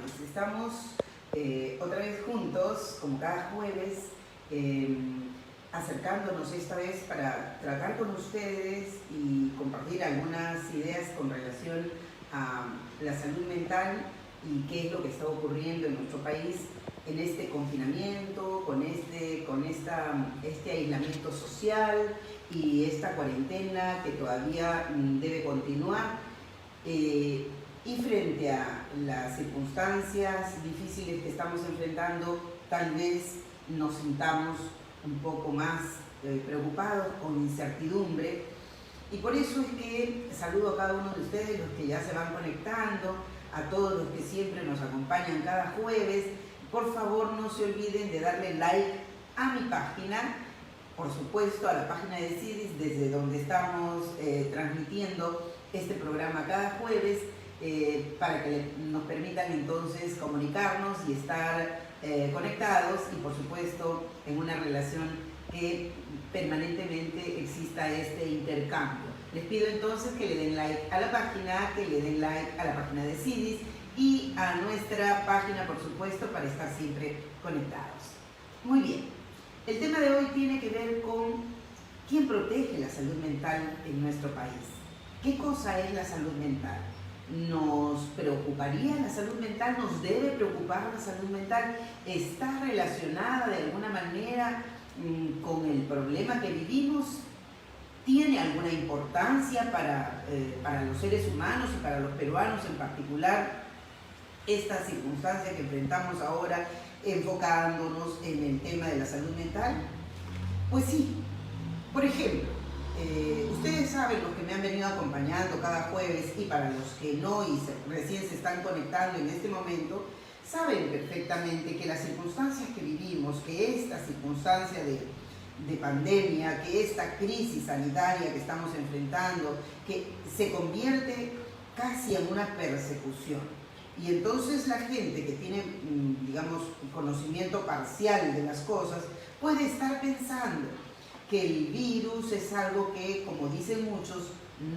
martes. Estamos otra vez juntos, como cada jueves, acercándonos esta vez para tratar con ustedes y compartir algunas ideas con relación a la salud mental y qué es lo que está ocurriendo en nuestro país en este confinamiento, con este aislamiento social y esta cuarentena que todavía debe continuar. Y frente a las circunstancias difíciles que estamos enfrentando, tal vez nos sintamos un poco más preocupados, con incertidumbre. Y por eso es que saludo a cada uno de ustedes, los que ya se van conectando, a todos los que siempre nos acompañan cada jueves. Por favor, no se olviden de darle like a mi página, por supuesto a la página de CIDIS, desde donde estamos transmitiendo este programa cada jueves, para que nos permitan entonces comunicarnos y estar conectados y por supuesto en una relación que permanentemente exista este intercambio. Les pido entonces que le den like a la página, que le den like a la página de CIDIS y a nuestra página, por supuesto, para estar siempre conectados. Muy bien, el tema de hoy tiene que ver con quién protege la salud mental en nuestro país. ¿Qué cosa es la salud mental? ¿Nos preocuparía la salud mental? ¿Nos debe preocupar la salud mental? ¿Está relacionada de alguna manera con el problema que vivimos? ¿Tiene alguna importancia para los seres humanos y para los peruanos en particular esta circunstancia que enfrentamos ahora, enfocándonos en el tema de la salud mental? Pues sí. Por ejemplo, ustedes saben, los que me han venido acompañando cada jueves, y para los que no y recién se están conectando en este momento, saben perfectamente que las circunstancias que vivimos, que esta circunstancia de pandemia, que esta crisis sanitaria que estamos enfrentando, que se convierte casi en una persecución. Y entonces la gente que tiene, digamos, conocimiento parcial de las cosas, puede estar pensando que el virus es algo que, como dicen muchos,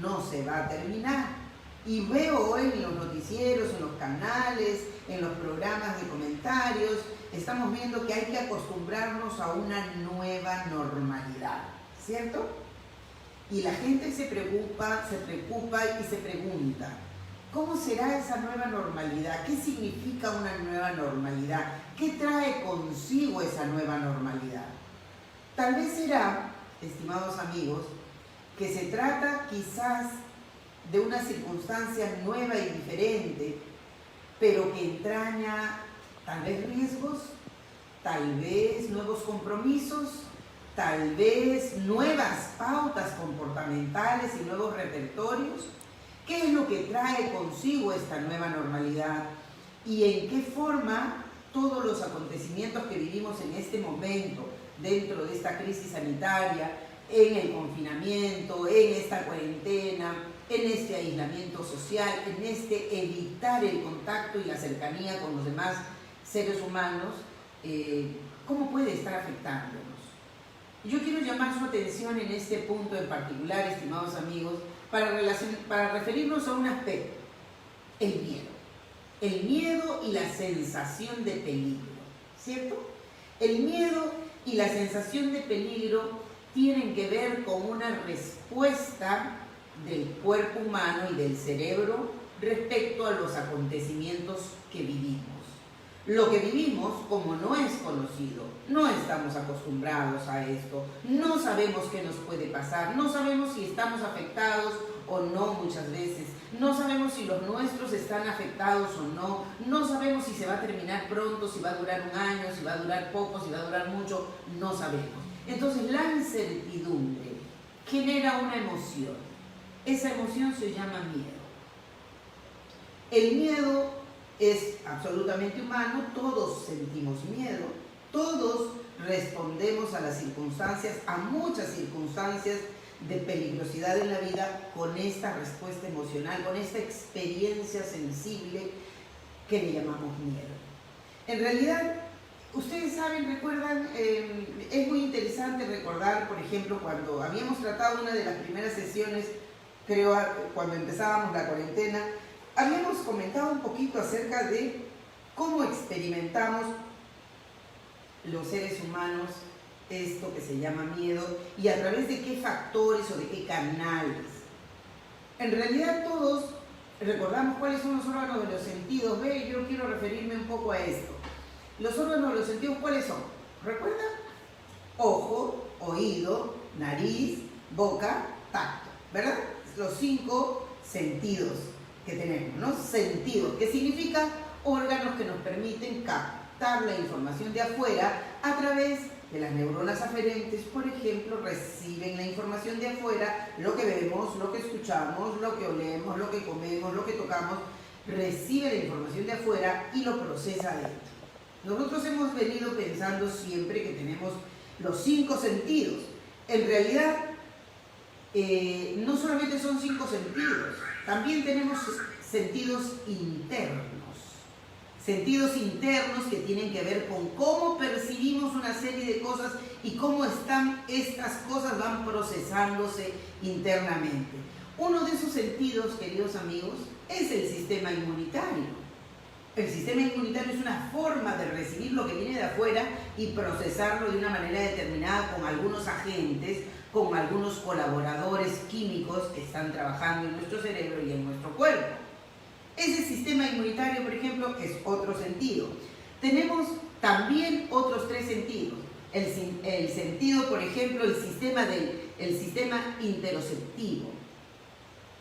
no se va a terminar. Y veo hoy en los noticieros, en los canales, en los programas de comentarios, estamos viendo que hay que acostumbrarnos a una nueva normalidad, ¿cierto? Y la gente se preocupa y se pregunta, ¿cómo será esa nueva normalidad? ¿Qué significa una nueva normalidad? ¿Qué trae consigo esa nueva normalidad? Tal vez será, estimados amigos, que se trata quizás de una circunstancia nueva y diferente, pero que entraña tal vez riesgos, tal vez nuevos compromisos, tal vez nuevas pautas comportamentales y nuevos repertorios. ¿Qué es lo que trae consigo esta nueva normalidad? ¿Y en qué forma todos los acontecimientos que vivimos en este momento, dentro de esta crisis sanitaria, en el confinamiento, en esta cuarentena, en este aislamiento social, en este evitar el contacto y la cercanía con los demás seres humanos, cómo puede estar afectándonos? Yo quiero llamar su atención en este punto en particular, estimados amigos, para referirnos a un aspecto: el miedo. El miedo y la sensación de peligro, ¿cierto? El miedo y la sensación de peligro tienen que ver con una respuesta del cuerpo humano y del cerebro respecto a los acontecimientos que vivimos. Lo que vivimos, como no es conocido, no estamos acostumbrados a esto, no sabemos qué nos puede pasar, no sabemos si estamos afectados o no muchas veces, no sabemos si los nuestros están afectados o no, no sabemos si se va a terminar pronto, si va a durar un año, si va a durar poco, si va a durar mucho, no sabemos. Entonces la incertidumbre genera una emoción. Esa emoción se llama miedo. El miedo es absolutamente humano, todos sentimos miedo, todos respondemos a las circunstancias, a muchas circunstancias de peligrosidad en la vida con esta respuesta emocional, con esta experiencia sensible que le llamamos miedo. En realidad, ustedes saben, recuerdan, es muy interesante recordar, por ejemplo, cuando habíamos tratado una de las primeras sesiones, creo, cuando empezábamos la cuarentena, habíamos comentado un poquito acerca de cómo experimentamos los seres humanos esto que se llama miedo y a través de qué factores o de qué canales. En realidad todos recordamos cuáles son los órganos de los sentidos. Ve, yo quiero referirme un poco a esto. Los órganos de los sentidos, ¿cuáles son? ¿Recuerdan? Ojo, oído, nariz, boca, tacto, ¿verdad? Los 5 sentidos que tenemos, ¿no? Sentidos, que significa órganos que nos permiten captar la información de afuera a través de las neuronas aferentes. Por ejemplo, reciben la información de afuera, lo que vemos, lo que escuchamos, lo que olemos, lo que comemos, lo que tocamos, recibe la información de afuera y lo procesa adentro. Nosotros hemos venido pensando siempre que tenemos los 5 sentidos. En realidad, no solamente son 5 sentidos, también tenemos sentidos internos. Sentidos internos que tienen que ver con cómo percibimos una serie de cosas y cómo estas cosas van procesándose internamente. Uno de esos sentidos, queridos amigos, es el sistema inmunitario. El sistema inmunitario es una forma de recibir lo que viene de afuera y procesarlo de una manera determinada con algunos agentes, con algunos colaboradores químicos que están trabajando en nuestro cerebro y en nuestro cuerpo. Ese sistema inmunitario, por ejemplo, es otro sentido. Tenemos también otros 3 sentidos. El sentido, por ejemplo, el sistema interoceptivo.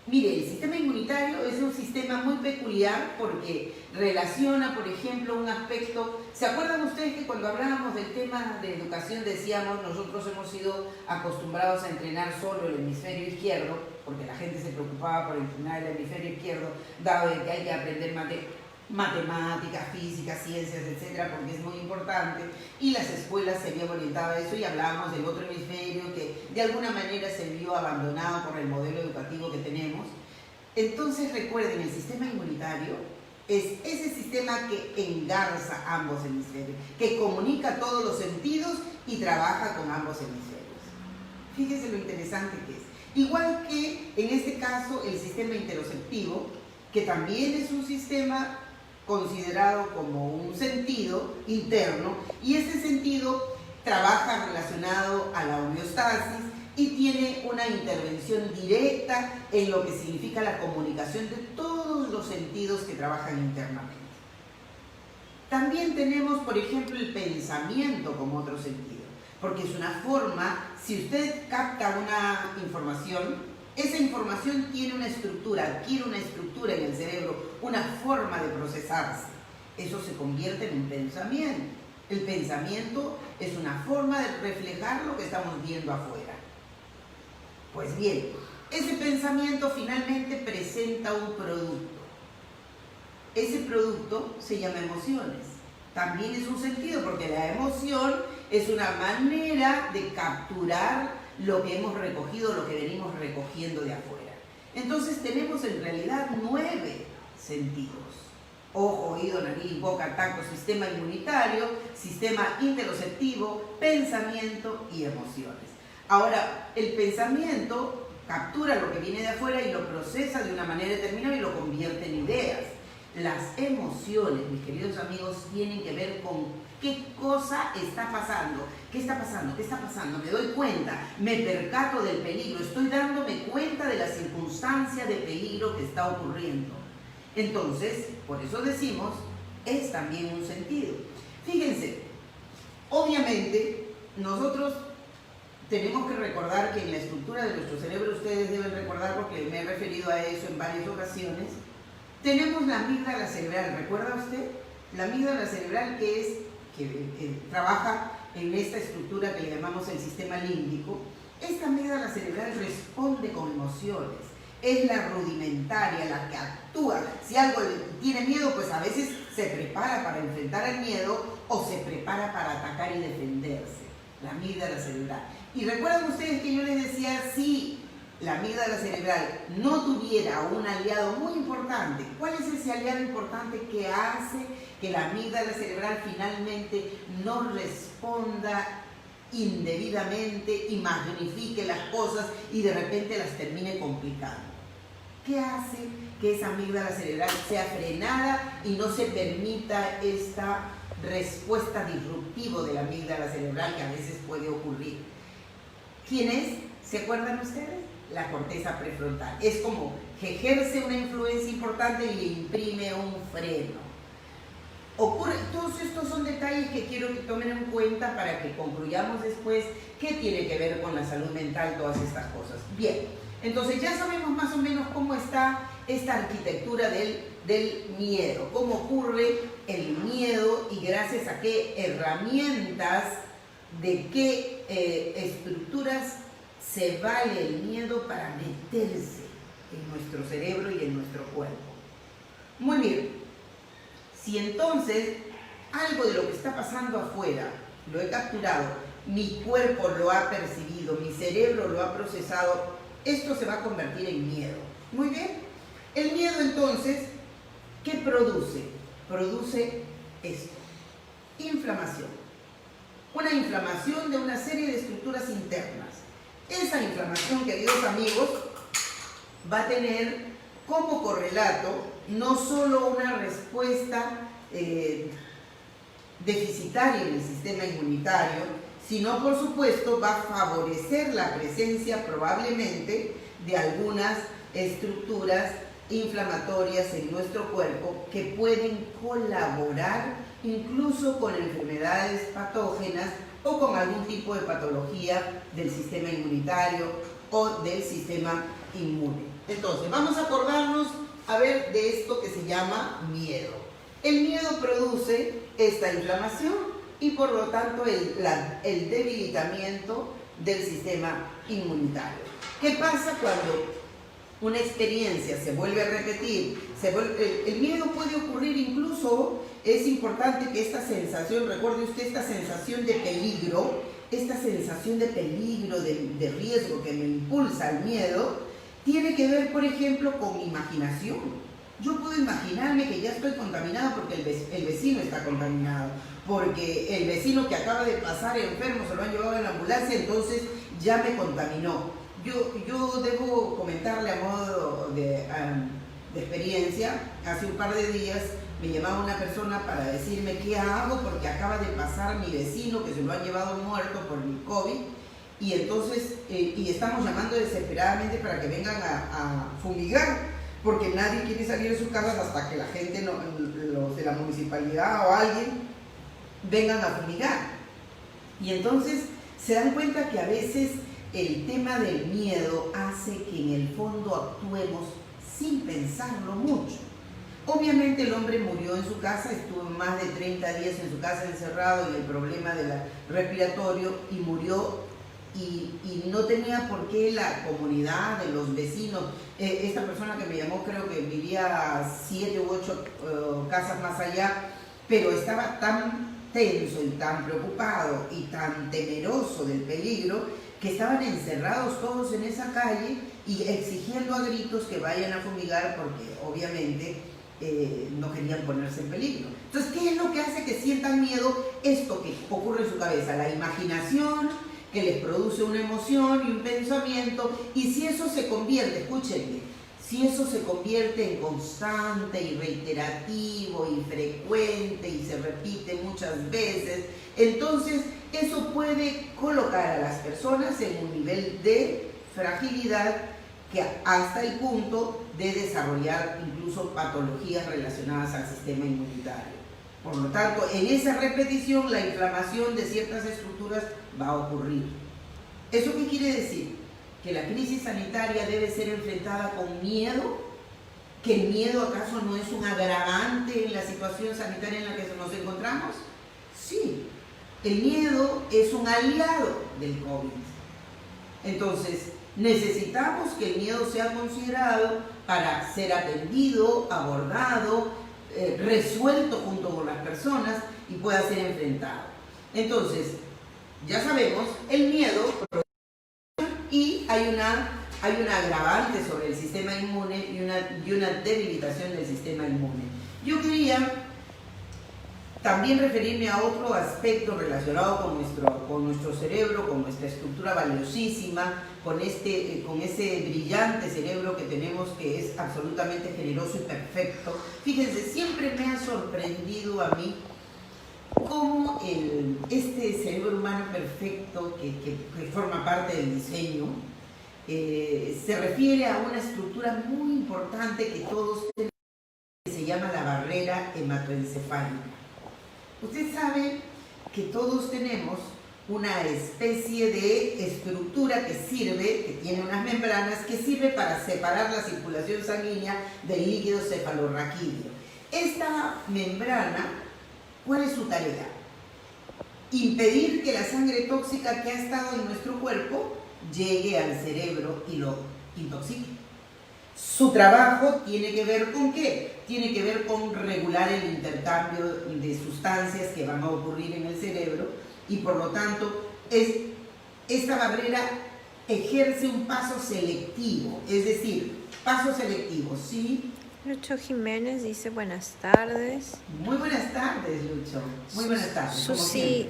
Mire, el sistema inmunitario es un sistema muy peculiar porque relaciona, por ejemplo, un aspecto... ¿Se acuerdan ustedes que cuando hablábamos del tema de educación decíamos nosotros hemos sido acostumbrados a entrenar solo el hemisferio izquierdo, porque la gente se preocupaba por entrenar el hemisferio izquierdo, dado que hay que aprender matemáticas, física, ciencias, etcétera, porque es muy importante, y las escuelas se habían orientado a eso y hablábamos del otro hemisferio que de alguna manera se vio abandonado por el modelo educativo que tenemos. Entonces recuerden, el sistema inmunitario es ese sistema que engarza ambos hemisferios, que comunica todos los sentidos y trabaja con ambos hemisferios. Fíjense lo interesante que es. Igual que en este caso el sistema interoceptivo, que también es un sistema considerado como un sentido interno, y ese sentido trabaja relacionado a la homeostasis y tiene una intervención directa en lo que significa la comunicación de todos los sentidos que trabajan internamente. También tenemos, por ejemplo, el pensamiento como otro sentido, porque es una forma, si usted capta una información, esa información tiene una estructura, adquiere una estructura en el cerebro, una forma de procesarse. Eso se convierte en un pensamiento. El pensamiento es una forma de reflejar lo que estamos viendo afuera. Pues bien, ese pensamiento finalmente presenta un producto. Ese producto se llama emociones. También es un sentido, porque la emoción es una manera de capturar lo que hemos recogido, lo que venimos recogiendo de afuera. Entonces tenemos en realidad 9 sentidos. Ojo, oído, nariz, boca, tacto, sistema inmunitario, sistema interoceptivo, pensamiento y emociones. Ahora, el pensamiento captura lo que viene de afuera y lo procesa de una manera determinada y lo convierte en ideas. Las emociones, mis queridos amigos, tienen que ver con qué cosa está pasando. ¿Qué está pasando? ¿Qué está pasando? Me doy cuenta, me percato del peligro, estoy dándome cuenta de la circunstancia de peligro que está ocurriendo. Entonces, por eso decimos, es también un sentido. Fíjense, obviamente, nosotros tenemos que recordar que en la estructura de nuestro cerebro, ustedes deben recordar porque me he referido a eso en varias ocasiones, tenemos la amígdala cerebral. ¿Recuerda usted? La amígdala cerebral que trabaja en esta estructura que le llamamos el sistema límbico. Esta amígdala cerebral responde con emociones. Es la rudimentaria, la que actúa. Si algo tiene miedo, pues a veces se prepara para enfrentar el miedo o se prepara para atacar y defenderse. La amígdala cerebral. Y recuerdan ustedes que yo les decía, si la amígdala cerebral no tuviera un aliado muy importante, ¿cuál es ese aliado importante que hace que la amígdala cerebral finalmente no responda indebidamente y magnifique las cosas y de repente las termine complicando? ¿Qué hace que esa amígdala cerebral sea frenada y no se permita esta respuesta disruptiva de la amígdala cerebral que a veces puede ocurrir? ¿Quién es? ¿Se acuerdan ustedes? La corteza prefrontal. Es como que ejerce una influencia importante y le imprime un freno. Todos estos son detalles que quiero que tomen en cuenta para que concluyamos después qué tiene que ver con la salud mental, todas estas cosas. Bien, entonces ya sabemos más o menos cómo está esta arquitectura del miedo, cómo ocurre el miedo y gracias a qué herramientas, de qué estructuras se vale el miedo para meterse en nuestro cerebro y en nuestro cuerpo. Muy bien, si entonces algo de lo que está pasando afuera lo he capturado, mi cuerpo lo ha percibido, mi cerebro lo ha procesado, esto se va a convertir en miedo. Muy bien, el miedo entonces, ¿qué produce? Produce esto, inflamación. Una inflamación de una serie de estructuras internas. Esa inflamación, queridos amigos, va a tener como correlato no solo una respuesta deficitaria en el sistema inmunitario, sino por supuesto va a favorecer la presencia probablemente de algunas estructuras inflamatorias en nuestro cuerpo que pueden colaborar incluso con enfermedades patógenas o con algún tipo de patología del sistema inmunitario o del sistema inmune. Entonces, vamos a acordarnos a ver de esto que se llama miedo. El miedo produce esta inflamación y por lo tanto el debilitamiento del sistema inmunitario. ¿Qué pasa cuando una experiencia se vuelve a repetir? El miedo puede ocurrir incluso, es importante que esta sensación, recuerde usted esta sensación de peligro, de riesgo que me impulsa al miedo, tiene que ver, por ejemplo, con mi imaginación. Yo puedo imaginarme que ya estoy contaminado porque el vecino está contaminado, porque el vecino que acaba de pasar enfermo se lo han llevado en la ambulancia, entonces ya me contaminó. Yo debo comentarle a modo de experiencia, hace un par de días me llamaba una persona para decirme qué hago porque acaba de pasar mi vecino que se lo han llevado muerto por el COVID y entonces y estamos llamando desesperadamente para que vengan a fumigar porque nadie quiere salir de sus casas hasta que la gente, los de la municipalidad o alguien vengan a fumigar. Y entonces se dan cuenta que a veces el tema del miedo hace que en el fondo actuemos sin pensarlo mucho. Obviamente el hombre murió en su casa, estuvo más de 30 días en su casa encerrado y el problema del respiratorio y murió y no tenía por qué la comunidad de los vecinos. Esta persona que me llamó creo que vivía 7 u 8 casas más allá, pero estaba tan tenso y tan preocupado y tan temeroso del peligro que estaban encerrados todos en esa calle y exigiendo a gritos que vayan a fumigar porque obviamente no querían ponerse en peligro. Entonces, ¿qué es lo que hace que sientan miedo? Esto que ocurre en su cabeza, la imaginación que les produce una emoción y un pensamiento, y si eso se convierte, escúchenme, si eso se convierte en constante y reiterativo y frecuente y se repite muchas veces, entonces eso puede colocar a las personas en un nivel de fragilidad que hasta el punto de desarrollar incluso patologías relacionadas al sistema inmunitario. Por lo tanto, en esa repetición la inflamación de ciertas estructuras va a ocurrir. ¿Eso qué quiere decir? ¿Que la crisis sanitaria debe ser enfrentada con miedo? ¿Que el miedo acaso no es un agravante en la situación sanitaria en la que nos encontramos? Sí, el miedo es un aliado del COVID. Entonces, necesitamos que el miedo sea considerado para ser atendido, abordado, resuelto junto con las personas y pueda ser enfrentado. Entonces, ya sabemos, el miedo y hay un agravante sobre el sistema inmune y una debilitación del sistema inmune. Yo quería También referirme a otro aspecto relacionado con nuestro cerebro, con nuestra estructura valiosísima, con ese brillante cerebro que tenemos, que es absolutamente generoso y perfecto. Fíjense, siempre me ha sorprendido a mí cómo este cerebro humano perfecto que forma parte del diseño se refiere a una estructura muy importante que todos tenemos, que se llama la barrera hematoencefálica. Usted sabe que todos tenemos una especie de estructura que tiene unas membranas, que sirve para separar la circulación sanguínea del líquido cefalorraquídeo. Esta membrana, ¿cuál es su tarea? Impedir que la sangre tóxica que ha estado en nuestro cuerpo llegue al cerebro y lo intoxique. Su trabajo tiene que ver ¿con qué? Tiene que ver con regular el intercambio de sustancias que van a ocurrir en el cerebro, y por lo tanto esta barrera ejerce un paso selectivo, es decir, paso selectivo, ¿sí? Lucho Jiménez dice buenas tardes. Muy buenas tardes, Lucho. Muy buenas tardes.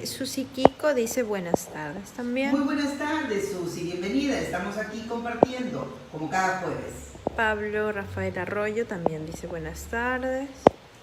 Susi Kiko dice buenas tardes también. Muy buenas tardes, Susi. Bienvenida. Estamos aquí compartiendo como cada jueves. Pablo Rafael Arroyo también dice buenas tardes.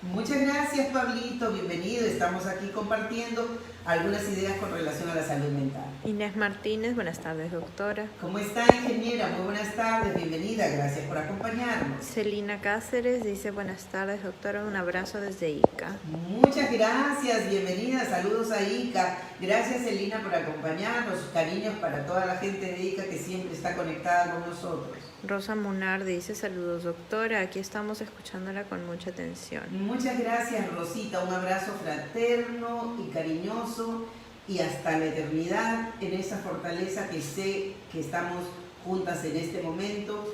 Muchas gracias, Pablito, bienvenido. Estamos aquí compartiendo algunas ideas con relación a la salud mental. Inés Martínez, buenas tardes, doctora. ¿Cómo está, ingeniera? Muy buenas tardes, bienvenida, gracias por acompañarnos. Celina Cáceres dice buenas tardes, doctora, un abrazo desde Ica. Muchas gracias, bienvenida, saludos a Ica. Gracias, Celina, por acompañarnos. Cariños para toda la gente de Ica que siempre está conectada con nosotros. Rosa Munar dice saludos, doctora, aquí estamos escuchándola con mucha atención. Muchas gracias, Rosita, un abrazo fraterno y cariñoso y hasta la eternidad en esa fortaleza que sé que estamos juntas en este momento.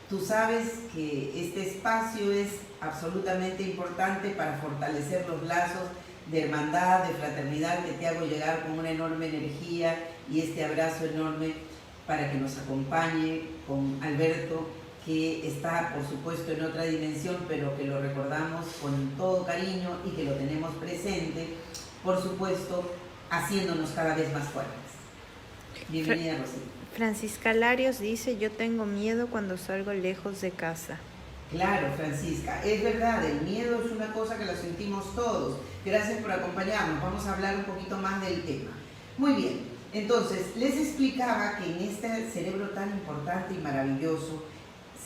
Tú sabes que este espacio es absolutamente importante para fortalecer los lazos de hermandad, de fraternidad que te hago llegar con una enorme energía y este abrazo enorme para que nos acompañe con Alberto, que está por supuesto en otra dimensión, pero que lo recordamos con todo cariño y que lo tenemos presente, por supuesto, haciéndonos cada vez más fuertes. Bienvenida, Rosita. Francisca Larios dice, yo tengo miedo cuando salgo lejos de casa. Claro, Francisca, es verdad, el miedo es una cosa que lo sentimos todos. Gracias por acompañarnos, vamos a hablar un poquito más del tema. Muy bien. Entonces, les explicaba que en este cerebro tan importante y maravilloso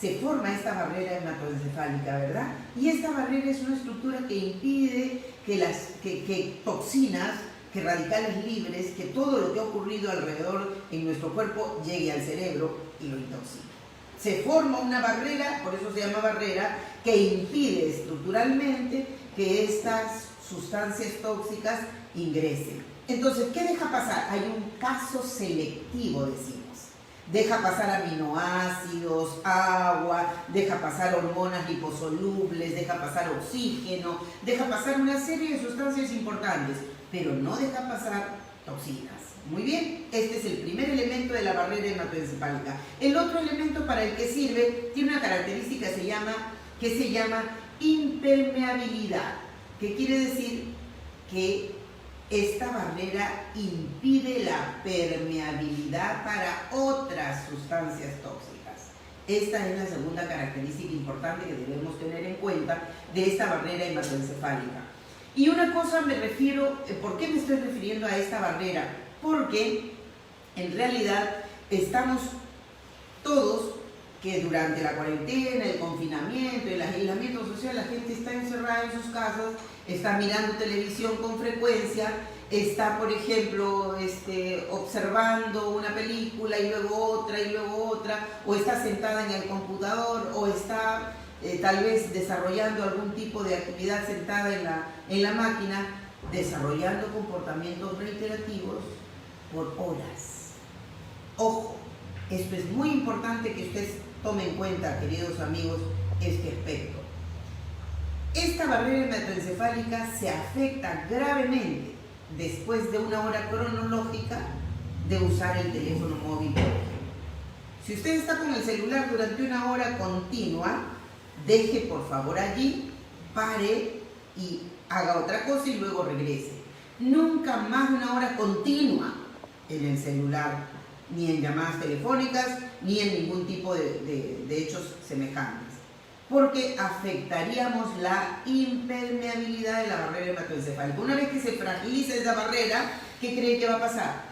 se forma esta barrera hematoencefálica, ¿verdad? Y esta barrera es una estructura que impide que toxinas, que radicales libres, que todo lo que ha ocurrido alrededor en nuestro cuerpo llegue al cerebro y lo intoxique. Se forma una barrera, por eso se llama barrera, que impide estructuralmente que estas sustancias tóxicas ingresen. Entonces, ¿qué deja pasar? Hay un paso selectivo, decimos. Deja pasar aminoácidos, agua, deja pasar hormonas liposolubles, deja pasar oxígeno, deja pasar una serie de sustancias importantes, pero no deja pasar toxinas. Muy bien, este es el primer elemento de la barrera hematoencefálica. El otro elemento para el que sirve tiene una característica que se llama impermeabilidad, que quiere decir que esta barrera impide la permeabilidad para otras sustancias tóxicas. Esta es la segunda característica importante que debemos tener en cuenta de esta barrera hematoencefálica. Y una cosa me refiero, ¿por qué me estoy refiriendo a esta barrera? Porque en realidad estamos todos que durante la cuarentena, el confinamiento, el aislamiento social, la gente está encerrada en sus casas, está mirando televisión con frecuencia, está, por ejemplo, observando una película y luego otra, o está sentada en el computador, o está tal vez desarrollando algún tipo de actividad sentada en la máquina, desarrollando comportamientos reiterativos por horas. Ojo, esto es muy importante que ustedes tomen en cuenta, queridos amigos, este aspecto. Esta barrera hematoencefálica se afecta gravemente después de una hora cronológica de usar el teléfono móvil, por ejemplo. Si usted está con el celular durante una hora continua, deje por favor allí, pare y haga otra cosa y luego regrese. Nunca más de una hora continua en el celular, ni en llamadas telefónicas, ni en ningún tipo de hechos semejantes, porque afectaríamos la impermeabilidad de la barrera hematoencefálica. Una vez que se fragiliza esa barrera, ¿qué cree que va a pasar?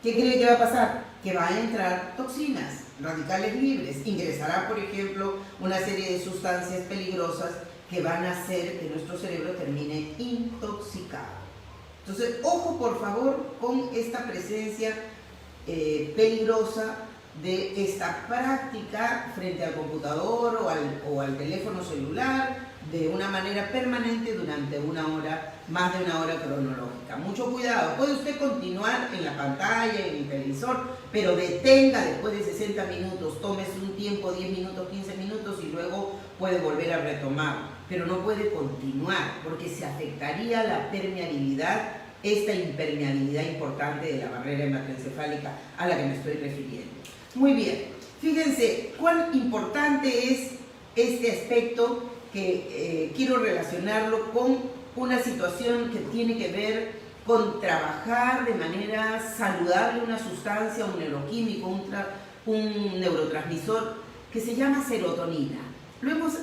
¿Qué cree que va a pasar? Que va a entrar toxinas, radicales libres. Ingresará, por ejemplo, una serie de sustancias peligrosas que van a hacer que nuestro cerebro termine intoxicado. Entonces, ojo por favor con esta presencia peligrosa de esta práctica frente al computador o al teléfono celular de una manera permanente durante una hora, más de una hora cronológica. Mucho cuidado, puede usted continuar en la pantalla, en el televisor, pero detenga después de 60 minutos, tómese un tiempo, 10 minutos, 15 minutos y luego puede volver a retomar, pero no puede continuar porque se afectaría la permeabilidad, esta impermeabilidad importante de la barrera hematoencefálica a la que me estoy refiriendo. Muy bien, fíjense cuán importante es este aspecto que quiero relacionarlo con una situación que tiene que ver con trabajar de manera saludable una sustancia, un neuroquímico, un neurotransmisor que se llama serotonina. Lo hemos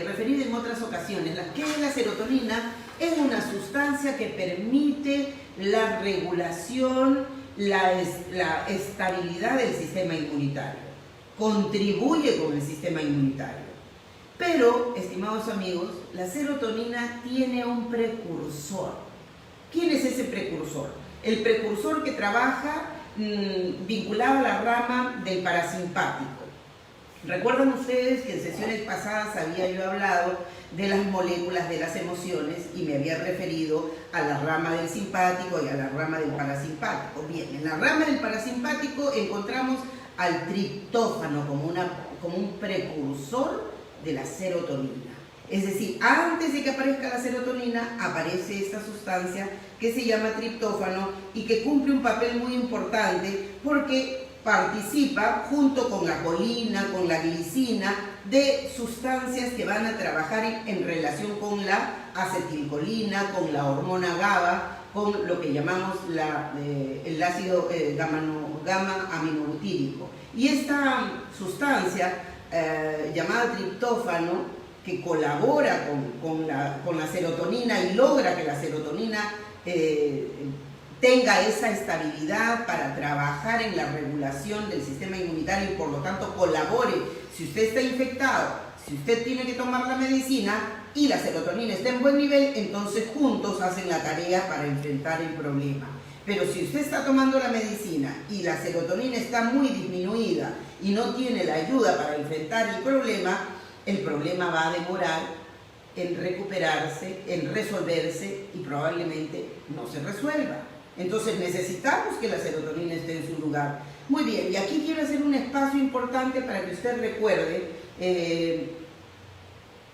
referido en otras ocasiones. ¿Qué es la serotonina? Es una sustancia que permite la regulación, la estabilidad del sistema inmunitario. Contribuye con el sistema inmunitario. Pero, estimados amigos, la serotonina tiene un precursor. ¿Quién es ese precursor? El precursor que trabaja vinculado a la rama del parasimpático. ¿Recuerdan ustedes que en sesiones pasadas había yo hablado de las moléculas de las emociones y me había referido a la rama del simpático y a la rama del parasimpático? Bien, en la rama del parasimpático encontramos al triptófano como un precursor de la serotonina. Es decir, antes de que aparezca la serotonina, aparece esta sustancia que se llama triptófano y que cumple un papel muy importante porque participa junto con la colina, con la glicina, de sustancias que van a trabajar en relación con la acetilcolina, con la hormona GABA, con lo que llamamos el ácido gamma-aminobutírico. Y esta sustancia llamada triptófano, que colabora con la serotonina y logra que la serotonina tenga esa estabilidad para trabajar en la regulación del sistema inmunitario y por lo tanto colabore. Si usted está infectado, si usted tiene que tomar la medicina y la serotonina está en buen nivel, entonces juntos hacen la tarea para enfrentar el problema. Pero si usted está tomando la medicina y la serotonina está muy disminuida y no tiene la ayuda para enfrentar el problema va a demorar en recuperarse, en resolverse y probablemente no se resuelva. Entonces necesitamos que la serotonina esté en su lugar. Muy bien, y aquí quiero hacer un espacio importante para que usted recuerde.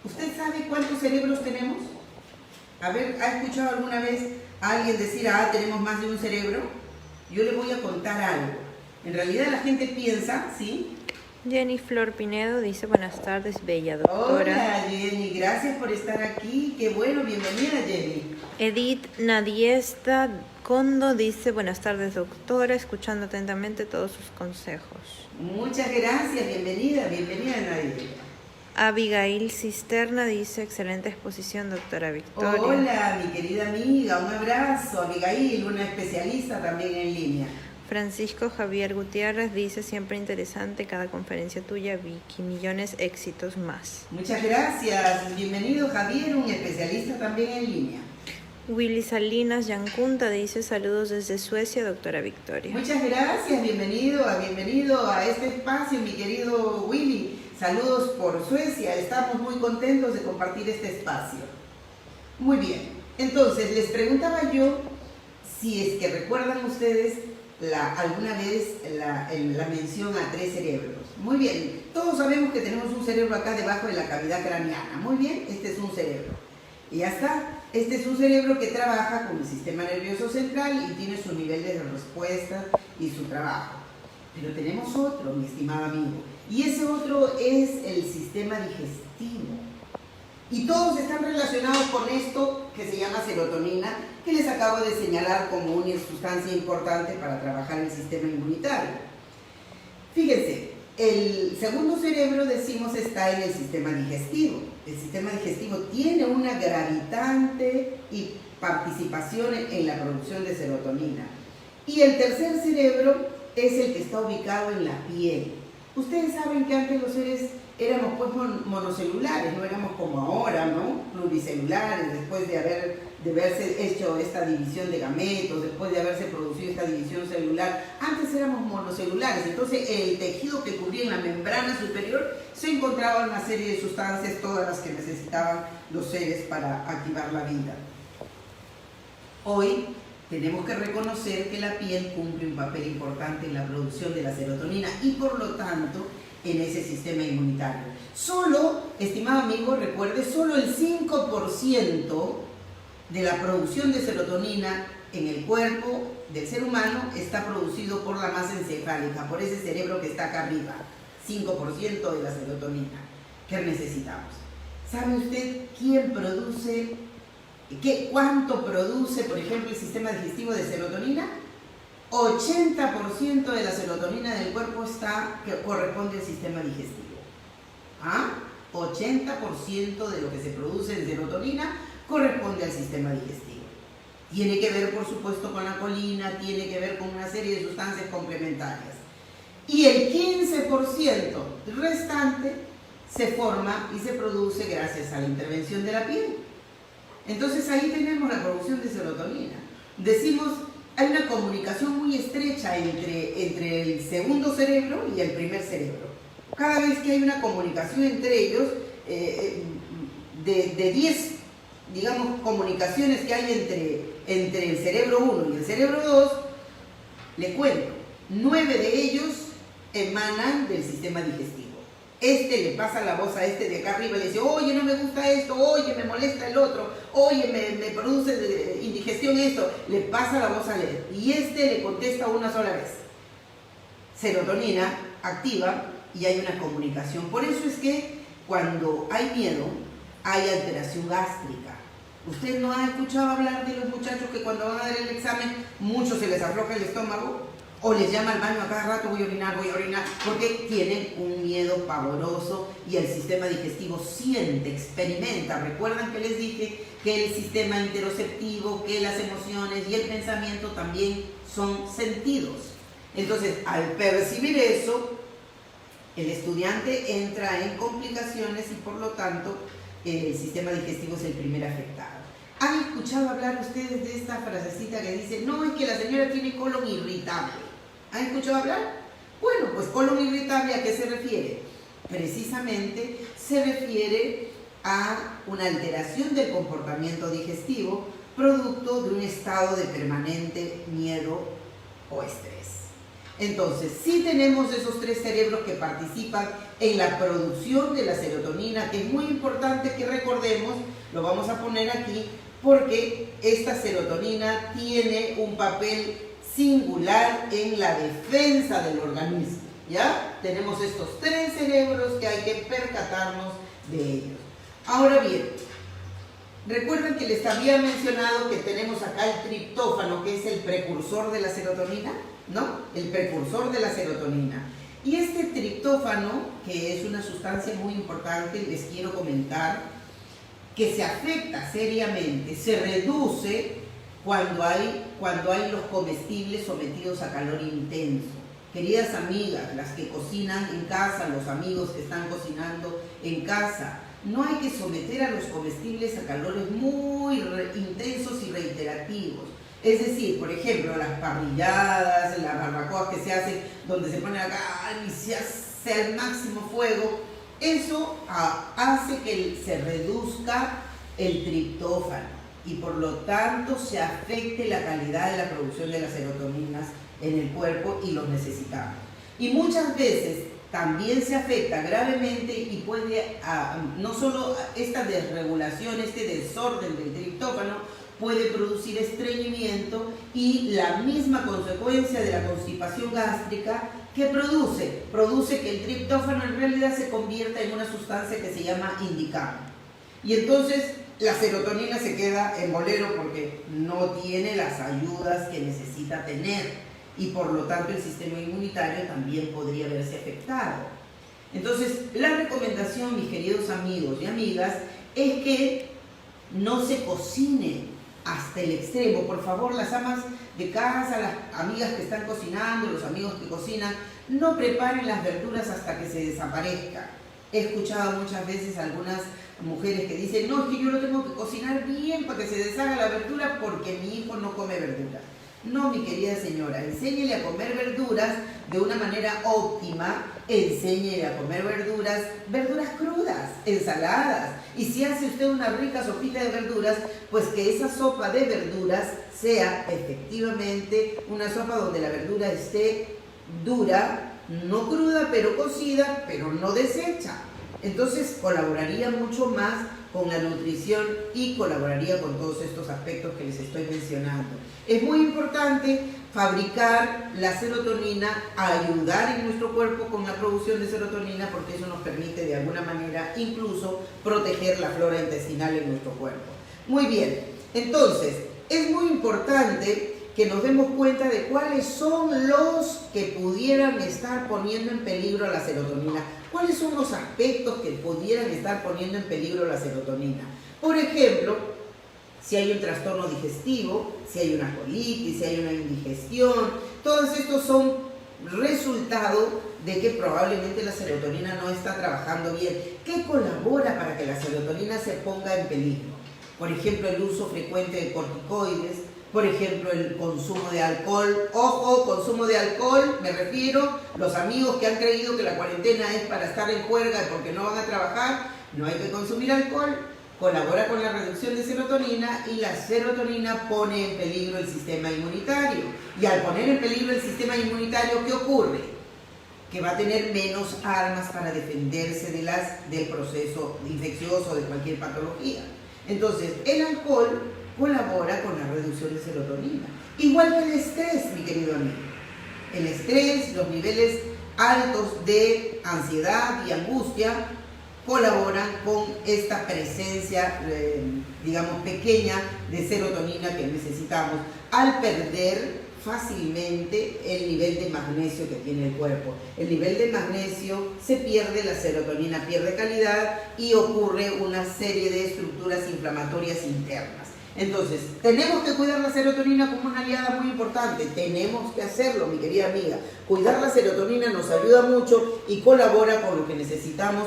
¿Usted sabe cuántos cerebros tenemos? A ver, ¿ha escuchado alguna vez a alguien decir, tenemos más de un cerebro? Yo le voy a contar algo. En realidad la gente piensa, ¿sí? Jenny Flor Pinedo dice, buenas tardes, bella doctora. Hola Jenny, gracias por estar aquí. Qué bueno, bienvenida Jenny. Edith Nadiesta Condo dice, buenas tardes doctora, escuchando atentamente todos sus consejos. Muchas gracias, bienvenida Nadia. Abigail Cisterna dice, excelente exposición doctora Victoria. Hola mi querida amiga, un abrazo. Abigail, una especialista también en línea. Francisco Javier Gutiérrez dice, siempre interesante cada conferencia tuya, Vicky, millones éxitos más. Muchas gracias, bienvenido Javier, un especialista también en línea. Willy Salinas Yancunta dice, saludos desde Suecia, doctora Victoria. Muchas gracias, bienvenido a este espacio, mi querido Willy. Saludos por Suecia, estamos muy contentos de compartir este espacio. Muy bien, entonces les preguntaba yo si es que recuerdan ustedes alguna vez la mención a 3 cerebros. Muy bien, todos sabemos que tenemos un cerebro acá debajo de la cavidad craneana. Muy bien, este es un cerebro. Y ya está, este es un cerebro que trabaja con el sistema nervioso central y tiene sus niveles de respuesta y su trabajo. Pero tenemos otro, mi estimado amigo, y ese otro es el sistema digestivo. Y todos están relacionados con esto que se llama serotonina, que les acabo de señalar como una sustancia importante para trabajar el sistema inmunitario. Fíjense, el segundo cerebro, decimos, está en el sistema digestivo. El sistema digestivo tiene una gravitante y participación en la producción de serotonina. Y el tercer cerebro es el que está ubicado en la piel. Ustedes saben que antes los seres éramos pues monocelulares, no éramos como ahora, ¿no? Pluricelulares, después de haberse hecho esta división de gametos, después de haberse producido esta división celular. Antes éramos monocelulares, entonces el tejido que cubría en la membrana superior se encontraba una serie de sustancias, todas las que necesitaban los seres para activar la vida. Hoy tenemos que reconocer que la piel cumple un papel importante en la producción de la serotonina y por lo tanto en ese sistema inmunitario. Solo, estimado amigo, recuerde, solo el 5% de la producción de serotonina en el cuerpo del ser humano está producido por la masa encefálica, por ese cerebro que está acá arriba. 5% de la serotonina que necesitamos. ¿Sabe usted quién produce, cuánto produce, por ejemplo, el sistema digestivo de serotonina? 80% de la serotonina del cuerpo corresponde al sistema digestivo. 80% de lo que se produce en serotonina corresponde al sistema digestivo. Tiene que ver, por supuesto, con la colina, tiene que ver con una serie de sustancias complementarias. Y el 15% restante se forma y se produce gracias a la intervención de la piel. Entonces ahí tenemos la producción de serotonina. Decimos, hay una comunicación muy estrecha entre el segundo cerebro y el primer cerebro. Cada vez que hay una comunicación entre ellos, de 10, digamos, comunicaciones que hay entre el cerebro 1 y el cerebro 2, le cuento, 9 de ellos emanan del sistema digestivo. Este le pasa la voz a este de acá arriba y le dice, oye, no me gusta esto, oye, me molesta el otro, oye, me produce indigestión esto, le pasa la voz a él. Y este le contesta una sola vez. Serotonina activa y hay una comunicación. Por eso es que cuando hay miedo, hay alteración gástrica. ¿Usted no ha escuchado hablar de los muchachos que cuando van a dar el examen, muchos se les afloja el estómago? O les llama al baño a cada rato, voy a orinar, porque tienen un miedo pavoroso y el sistema digestivo siente, experimenta. Recuerdan que les dije que el sistema interoceptivo, que las emociones y el pensamiento también son sentidos. Entonces, al percibir eso, el estudiante entra en complicaciones y por lo tanto el sistema digestivo es el primer afectado. ¿Han escuchado hablar ustedes de esta frasecita que dice, no, es que la señora tiene colon irritable? ¿Han escuchado hablar? Bueno, pues colon irritable, ¿a qué se refiere? Precisamente se refiere a una alteración del comportamiento digestivo producto de un estado de permanente miedo o estrés. Entonces, sí tenemos esos 3 cerebros que participan en la producción de la serotonina, que es muy importante que recordemos, lo vamos a poner aquí, porque esta serotonina tiene un papel singular en la defensa del organismo, ¿ya? Tenemos estos 3 cerebros que hay que percatarnos de ellos. Ahora bien, recuerden que les había mencionado que tenemos acá el triptófano, que es el precursor de la serotonina, ¿no? El precursor de la serotonina. Y este triptófano, que es una sustancia muy importante, les quiero comentar, que se afecta seriamente, se reduce cuando hay los comestibles sometidos a calor intenso. Queridas amigas, las que cocinan en casa, los amigos que están cocinando en casa, no hay que someter a los comestibles a calores muy intensos y reiterativos. Es decir, por ejemplo, las parrilladas, las barbacoas que se hacen donde se pone la carne y se hace al máximo fuego, eso hace que se reduzca el triptófano y por lo tanto se afecte la calidad de la producción de las serotoninas en el cuerpo y los necesitamos. Y muchas veces también se afecta gravemente y puede, no solo esta desregulación, este desorden del triptófano, puede producir estreñimiento y la misma consecuencia de la constipación gástrica que produce que el triptófano en realidad se convierta en una sustancia que se llama indicano. Y entonces la serotonina se queda en bolero porque no tiene las ayudas que necesita tener y por lo tanto el sistema inmunitario también podría verse afectado. Entonces, la recomendación, mis queridos amigos y amigas, es que no se cocine hasta el extremo. Por favor, las amas de casa, las amigas que están cocinando, los amigos que cocinan, no preparen las verduras hasta que se desaparezca. He escuchado muchas veces a algunas mujeres que dicen, no, es que yo lo tengo que cocinar bien para que se deshaga la verdura porque mi hijo no come verdura. No, mi querida señora, enséñele a comer verduras de una manera óptima, enséñele a comer verduras crudas, ensaladas. Y si hace usted una rica sopita de verduras, pues que esa sopa de verduras sea efectivamente una sopa donde la verdura esté dura, no cruda, pero cocida, pero no deshecha. Entonces colaboraría mucho más con la nutrición y colaboraría con todos estos aspectos que les estoy mencionando. Es muy importante fabricar la serotonina, ayudar en nuestro cuerpo con la producción de serotonina, porque eso nos permite de alguna manera incluso proteger la flora intestinal en nuestro cuerpo. Muy bien, entonces es muy importante que nos demos cuenta de cuáles son los que pudieran estar poniendo en peligro la serotonina. ¿Cuáles son los aspectos que pudieran estar poniendo en peligro la serotonina? Por ejemplo, si hay un trastorno digestivo, si hay una colitis, si hay una indigestión, todos estos son resultado de que probablemente la serotonina no está trabajando bien. ¿Qué colabora para que la serotonina se ponga en peligro? Por ejemplo, el uso frecuente de corticoides, por ejemplo, el consumo de alcohol. Ojo, consumo de alcohol, me refiero, los amigos que han creído que la cuarentena es para estar en juerga porque no van a trabajar, no hay que consumir alcohol, colabora con la reducción de serotonina y la serotonina pone en peligro el sistema inmunitario. Y al poner en peligro el sistema inmunitario, ¿qué ocurre? Que va a tener menos armas para defenderse del proceso infeccioso, de cualquier patología. Entonces, el alcohol colabora con la reducción de serotonina. Igual que el estrés, mi querido amigo. El estrés, los niveles altos de ansiedad y angustia colaboran con esta presencia, digamos, pequeña de serotonina que necesitamos al perder fácilmente el nivel de magnesio que tiene el cuerpo. El nivel de magnesio se pierde, la serotonina pierde calidad y ocurre una serie de estructuras inflamatorias internas. Entonces, tenemos que cuidar la serotonina como una aliada muy importante. Tenemos que hacerlo, mi querida amiga. Cuidar la serotonina nos ayuda mucho y colabora con lo que necesitamos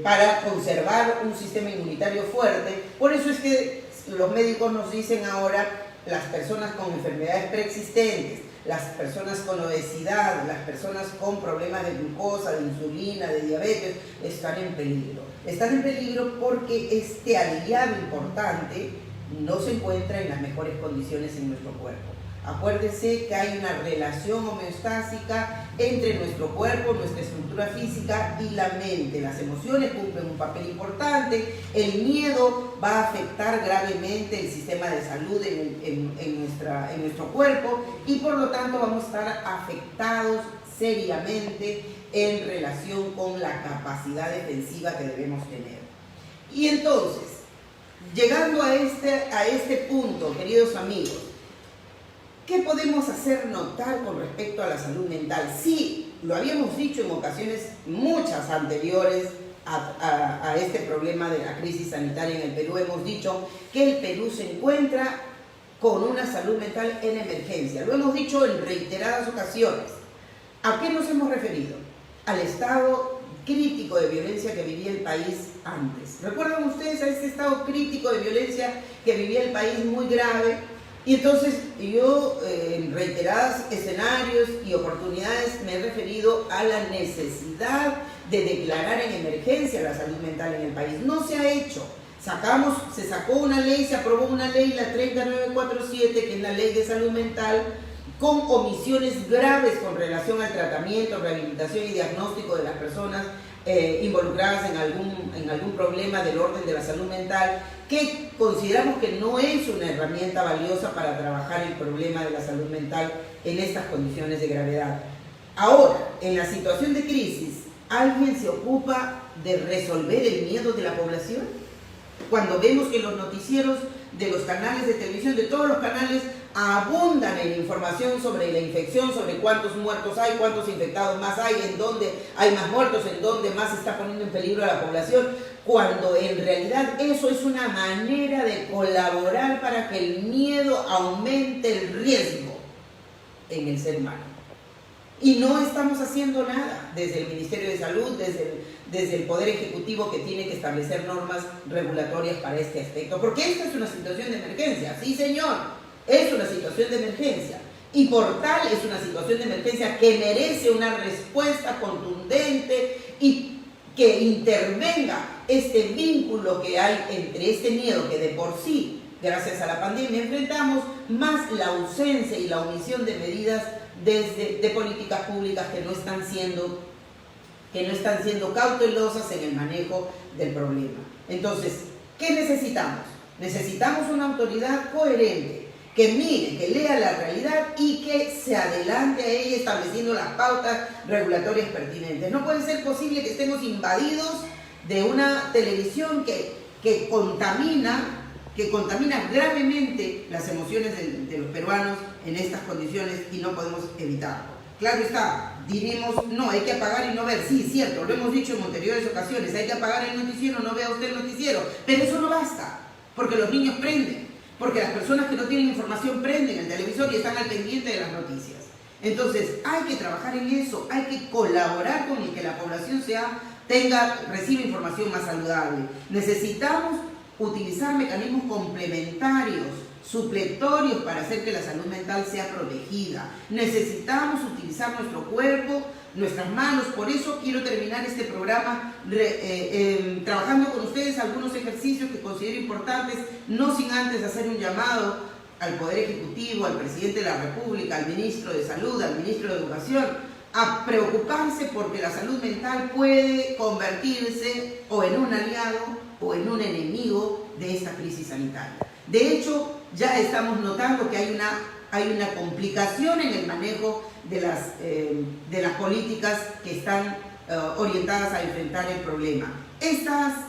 para conservar un sistema inmunitario fuerte. Por eso es que los médicos nos dicen ahora, las personas con enfermedades preexistentes, las personas con obesidad, las personas con problemas de glucosa, de insulina, de diabetes, están en peligro. Están en peligro porque este aliado importante no se encuentra en las mejores condiciones en nuestro cuerpo. Acuérdese que hay una relación homeostásica entre nuestro cuerpo, nuestra estructura física y la mente. Las emociones cumplen un papel importante. El miedo va a afectar gravemente el sistema de salud en nuestro cuerpo y por lo tanto vamos a estar afectados seriamente en relación con la capacidad defensiva que debemos tener. Y entonces, llegando a este punto, queridos amigos, ¿qué podemos hacer notar con respecto a la salud mental? Sí, lo habíamos dicho en ocasiones muchas anteriores a este problema de la crisis sanitaria en el Perú. Hemos dicho que el Perú se encuentra con una salud mental en emergencia. Lo hemos dicho en reiteradas ocasiones. ¿A qué nos hemos referido? Al estado crítico de violencia que vivía el país antes. ¿Recuerdan ustedes a este estado crítico de violencia que vivía el país muy grave? Y entonces yo en reiterados escenarios y oportunidades me he referido a la necesidad de declarar en emergencia la salud mental en el país. No se ha hecho. Se sacó una ley, se aprobó una ley, la 30947, que es la ley de salud mental, con omisiones graves con relación al tratamiento, rehabilitación y diagnóstico de las personas involucradas en algún problema del orden de la salud mental, que consideramos que no es una herramienta valiosa para trabajar el problema de la salud mental en estas condiciones de gravedad. Ahora, en la situación de crisis, alguien se ocupa de resolver el miedo de la población? Cuando vemos que los noticieros de los canales de televisión, de todos los canales, abundan en información sobre la infección, sobre cuántos muertos hay, cuántos infectados más hay, en dónde hay más muertos, en dónde más se está poniendo en peligro a la población, cuando en realidad eso es una manera de colaborar para que el miedo aumente el riesgo en el ser humano. Y no estamos haciendo nada desde el Ministerio de Salud, desde el Poder Ejecutivo, que tiene que establecer normas regulatorias para este aspecto. Porque esta es una situación de emergencia, sí señor, es una situación de emergencia. Y por tal es una situación de emergencia que merece una respuesta contundente y que intervenga este vínculo que hay entre este miedo que de por sí, gracias a la pandemia, enfrentamos, más la ausencia y la omisión de medidas de políticas públicas que no están siendo cautelosas en el manejo del problema. Entonces, ¿qué necesitamos? Necesitamos una autoridad coherente, que mire, que lea la realidad y que se adelante a ella estableciendo las pautas regulatorias pertinentes. No puede ser posible que estemos invadidos de una televisión que contamina gravemente las emociones de los peruanos en estas condiciones y no podemos evitarlo. Claro está, diremos, no, hay que apagar y no ver. Sí, cierto, lo hemos dicho en anteriores ocasiones, hay que apagar el noticiero, no vea usted el noticiero. Pero eso no basta, porque los niños prenden, porque las personas que no tienen información prenden el televisor y están al pendiente de las noticias. Entonces, hay que trabajar en eso, hay que colaborar con el que la población reciba información más saludable. Necesitamos utilizar mecanismos complementarios, supletorios para hacer que la salud mental sea protegida. Necesitamos utilizar nuestro cuerpo, nuestras manos. Por eso quiero terminar este programa trabajando con ustedes algunos ejercicios que considero importantes, no sin antes hacer un llamado al Poder Ejecutivo, al Presidente de la República, al Ministro de Salud, al Ministro de Educación, a preocuparse porque la salud mental puede convertirse o en un aliado o en un enemigo de esta crisis sanitaria. De hecho, ya estamos notando que hay una complicación en el manejo de las políticas que están orientadas a enfrentar el problema. Esta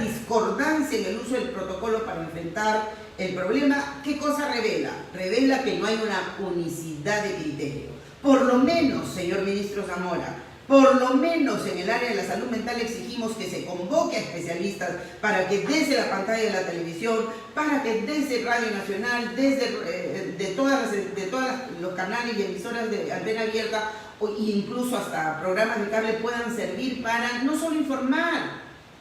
discordancia en el uso del protocolo para enfrentar el problema, ¿qué cosa revela? Revela que no hay una unicidad de criterio. Por lo menos, señor ministro Zamora, por lo menos en el área de la salud mental exigimos que se convoque a especialistas para que desde la pantalla de la televisión, para que desde Radio Nacional, de todos los canales y emisoras de antena abierta, e incluso hasta programas de cable, puedan servir para no solo informar,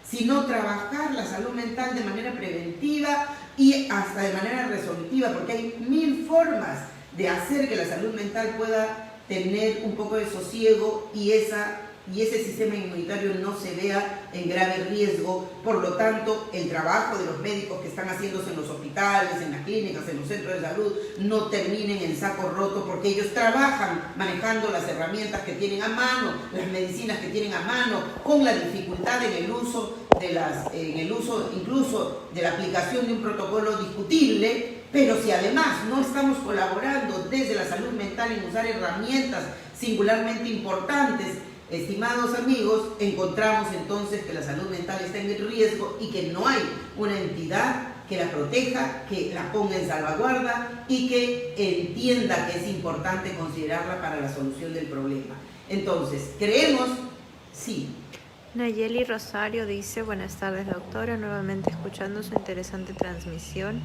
sino trabajar la salud mental de manera preventiva y hasta de manera resolutiva, porque hay 1000 formas de hacer que la salud mental pueda tener un poco de sosiego y ese sistema inmunitario no se vea en grave riesgo. Por lo tanto, el trabajo de los médicos que están haciéndose en los hospitales, en las clínicas, en los centros de salud, no terminen en saco roto, porque ellos trabajan manejando las herramientas que tienen a mano, las medicinas que tienen a mano, con la dificultad en el uso incluso de la aplicación de un protocolo discutible. Pero si además no estamos colaborando desde la salud mental en usar herramientas singularmente importantes, estimados amigos, encontramos entonces que la salud mental está en riesgo y que no hay una entidad que la proteja, que la ponga en salvaguarda y que entienda que es importante considerarla para la solución del problema. Entonces, creemos, sí. Nayeli Rosario dice, buenas tardes doctora, nuevamente escuchando su interesante transmisión.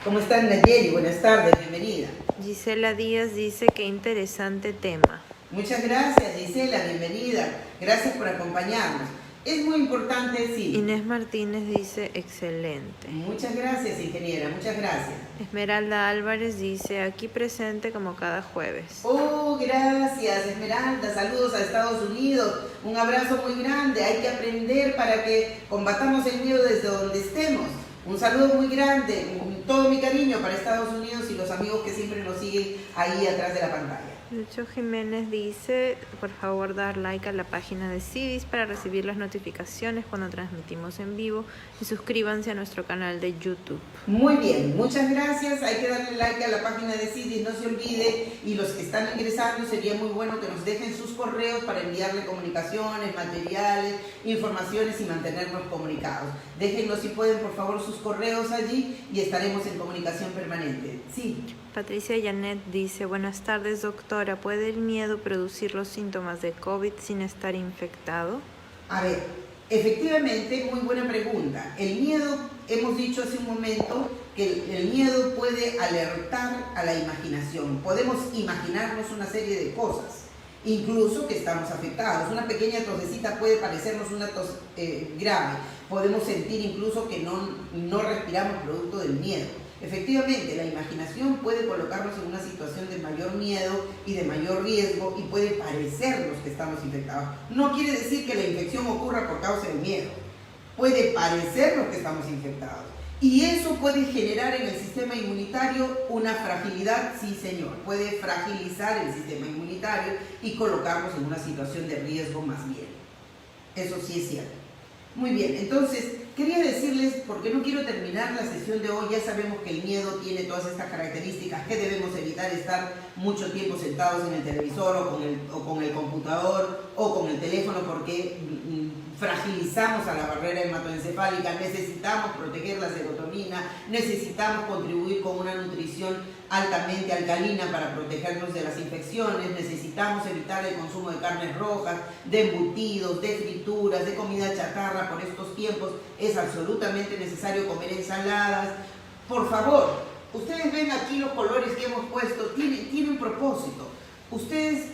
¿Cómo están, Nayeli? Buenas tardes, bienvenida. Gisela Díaz dice, qué interesante tema. Muchas gracias, Gisela, bienvenida. Gracias por acompañarnos. Es muy importante, sí. Inés Martínez dice, excelente. Muchas gracias, ingeniera, muchas gracias. Esmeralda Álvarez dice, aquí presente como cada jueves. Oh, gracias, Esmeralda. Saludos a Estados Unidos. Un abrazo muy grande. Hay que aprender para que combatamos el miedo desde donde estemos. Un saludo muy grande. todo mi cariño para Estados Unidos y los amigos que siempre nos siguen ahí atrás de la pantalla. Lucho Jiménez dice, por favor dar like a la página de CIDIS para recibir las notificaciones cuando transmitimos en vivo y suscríbanse a nuestro canal de YouTube. Muy bien, muchas gracias. Hay que darle like a la página de CIDIS, no se olvide. Y los que están ingresando, sería muy bueno que nos dejen sus correos para enviarle comunicaciones, materiales, informaciones y mantenernos comunicados. Déjennos si pueden, por favor, sus correos allí y estaremos en comunicación permanente. Sí. Patricia Janet dice, buenas tardes doctora, ¿puede el miedo producir los síntomas de COVID sin estar infectado? A ver, efectivamente, muy buena pregunta. El miedo, hemos dicho hace un momento que el miedo puede alertar a la imaginación. Podemos imaginarnos una serie de cosas, incluso que estamos afectados. Una pequeña tosecita puede parecernos una tos grave. Podemos sentir incluso que no respiramos producto del miedo. Efectivamente, la imaginación puede colocarnos en una situación de mayor miedo y de mayor riesgo y puede parecernos que estamos infectados. No quiere decir que la infección ocurra por causa del miedo. Puede parecernos que estamos infectados. Y eso puede generar en el sistema inmunitario una fragilidad, sí señor. Puede fragilizar el sistema inmunitario y colocarnos en una situación de riesgo más bien. Eso sí es cierto. Muy bien, entonces quería decirles, porque no quiero terminar la sesión de hoy, ya sabemos que el miedo tiene todas estas características, que debemos evitar estar mucho tiempo sentados en el televisor o con el computador o con el teléfono porque fragilizamos a la barrera hematoencefálica, necesitamos proteger la serotonina, necesitamos contribuir con una nutrición altamente alcalina para protegernos de las infecciones, necesitamos evitar el consumo de carnes rojas, de embutidos, de frituras, de comida chatarra por estos tiempos, es absolutamente necesario comer ensaladas. Por favor, ustedes ven aquí los colores que hemos puesto, tiene un propósito. Ustedes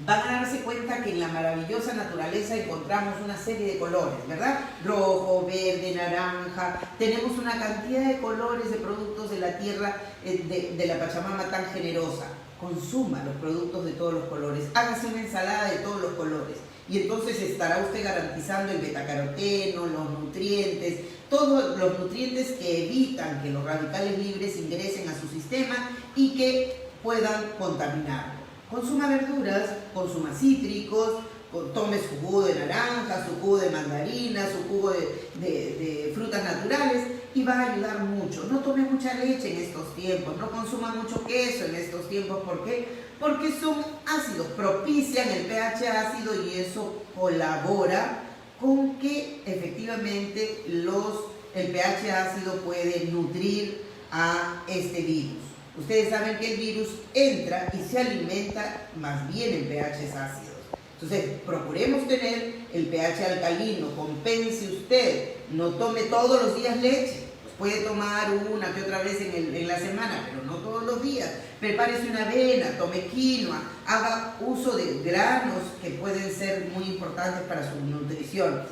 van a darse cuenta que en la maravillosa naturaleza encontramos una serie de colores, ¿verdad? Rojo, verde, naranja. Tenemos una cantidad de colores de productos de la tierra, de la Pachamama tan generosa. Consuma los productos de todos los colores. Hágase una ensalada de todos los colores. Y entonces estará usted garantizando el betacaroteno, los nutrientes, todos los nutrientes que evitan que los radicales libres ingresen a su sistema y que puedan contaminarlo. Consuma verduras, consuma cítricos, tome su jugo de naranja, su jugo de mandarina, su jugo de frutas naturales y va a ayudar mucho. No tome mucha leche en estos tiempos, no consuma mucho queso en estos tiempos. ¿Por qué? Porque son ácidos, propician el pH ácido y eso colabora con que efectivamente el pH ácido puede nutrir a este virus. Ustedes saben que el virus entra y se alimenta más bien en pHs ácidos. Entonces, procuremos tener el pH alcalino, compense usted, no tome todos los días leche. Puede tomar una que otra vez en la semana, pero no todos los días. Prepárese una avena, tome quinoa, haga uso de granos que pueden ser muy importantes para su nutrición.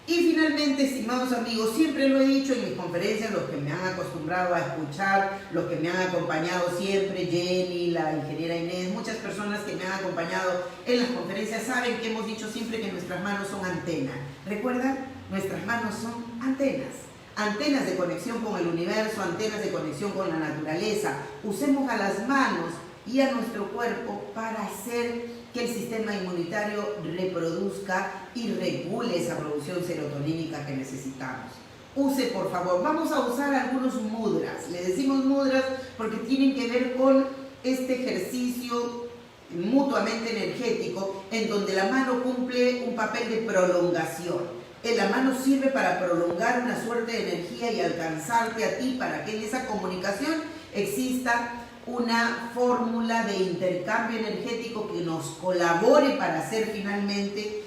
Y finalmente, estimados amigos, siempre lo he dicho en mis conferencias, los que me han acostumbrado a escuchar, los que me han acompañado siempre, Jenny, la ingeniera Inés, muchas personas que me han acompañado en las conferencias saben que hemos dicho siempre que nuestras manos son antenas. ¿Recuerdan? Nuestras manos son antenas. Antenas de conexión con el universo, antenas de conexión con la naturaleza. Usemos a las manos y a nuestro cuerpo para hacer que el sistema inmunitario reproduzca y regule esa producción serotonínica que necesitamos. Use, por favor, vamos a usar algunos mudras. Le decimos mudras porque tienen que ver con este ejercicio mutuamente energético en donde la mano cumple un papel de prolongación. La mano sirve para prolongar una suerte de energía y alcanzarte a ti para que en esa comunicación exista una fórmula de intercambio energético que nos colabore para hacer finalmente